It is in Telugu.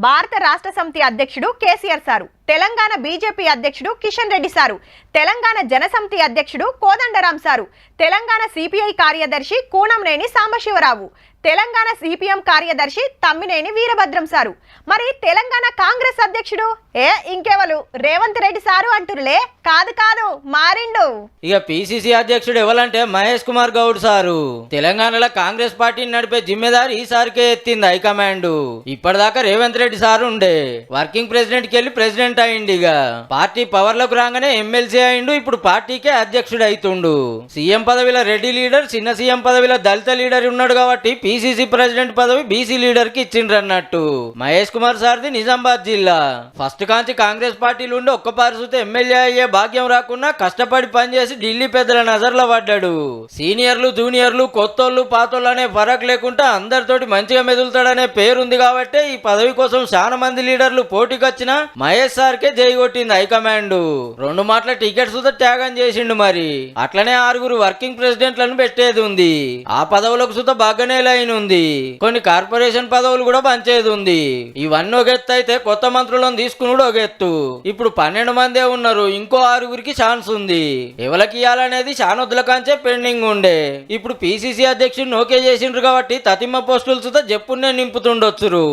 భారత రాష్ట్ర సమితి అధ్యక్షుడు కేసీఆర్ సారు, తెలంగాణ బీజేపీ అధ్యక్షుడు కిషన్ రెడ్డి సారు, తెలంగాణ జనసమితి అధ్యక్షుడు కోదండరాం సారు, తెలంగాణ సిపిఐ కార్యదర్శి కూనంనేని సాంబశివరావు, తెలంగాణ సిపిఎం కార్యదర్శి తమ్మినేని వీరభద్రం సారు. మరి తెలంగాణ కాంగ్రెస్ అధ్యక్షుడు ఇంకెవరు రేవంత్ రెడ్డి సారు అంటురులే. కాదు కాదు మారిండు. ఇక పిసిసి అధ్యక్షుడు ఎవరంటే మహేష్ కుమార్ గౌడ్ సారు. తెలంగాణలో కాంగ్రెస్ పార్టీని నడిపే జిమ్మెదారి ఈసారికే ఎత్తింది హైకమాండ్. ఇప్పటిదాకా రేవంత్ రెడ్డి సారు ఉండే వర్కింగ్ ప్రెసిడెంట్ కి వెళ్ళి ప్రెసిడెంట్ అయిండు. ఇక పార్టీ పవర్ లోకి రాగానే ఎమ్మెల్సీ అయిండు. ఇప్పుడు పార్టీకే అధ్యక్షుడు అవుతుండు. సీఎం పదవిలో రెడ్డి లీడర్, చిన్న సీఎం పదవిలో దళిత లీడర్ ఉన్నాడు కాబట్టి పిసిసి ప్రెసిడెంట్ పదవి బీసీ లీడర్ కి ఇచ్చిండ్రు అన్నట్టు. మహేష్ కుమార్ సార్ది నిజామాబాద్ జిల్లా. ఫస్ట్ కాంచి కాంగ్రెస్ పార్టీలు ఉండి ఒక్క పరిస్థితి ఎమ్మెల్యే అయ్యే భాగ్యం రాకున్నా కష్టపడి పనిచేసి ఢిల్లీ పెద్దల నజర్లో పడ్డాడు. సీనియర్లు జూనియర్లు కొత్తోళ్ళు పాతోళ్ళు అనే ఫరక్ లేకుండా అందరితోటి మంచిగా మెదులుతాడనే పేరుంది కాబట్టి ఈ పదవి కోసం చాలా మంది లీడర్లు పోటీకి వచ్చిన మహేష్ సార్కే జై కొట్టింది హైకమాండ్. 2 మాటల టికెట్ సుధా త్యాగం చేసిండు. మరి అట్లనే 6 వర్కింగ్ ప్రెసిడెంట్లను పెట్టేది ఉంది. ఆ పదవులకు సుధా బాగానే లైన్ ఉంది. కొన్ని కార్పొరేషన్ పదవులు కూడా పంచేది ఉంది. ఇవన్నీ ఒక ఎత్తు అయితే కొత్త మంత్రులను తీసుకున్నాడు ఒక ఎత్తు. ఇప్పుడు 12 మందే ఉన్నారు. ఇంకో 6 ఛాన్స్ ఉంది. ఎవరికి ఇవ్వాలనేది చానొద్దుల కాంచే పెండింగ్ ఉండే. ఇప్పుడు పిసిసి అధ్యక్షుడిని ఓకే చేసిండ్రు కాబట్టి తతిమ్మ పోస్టులు సుధా జప్పునే నింపుతుండొచ్చురు.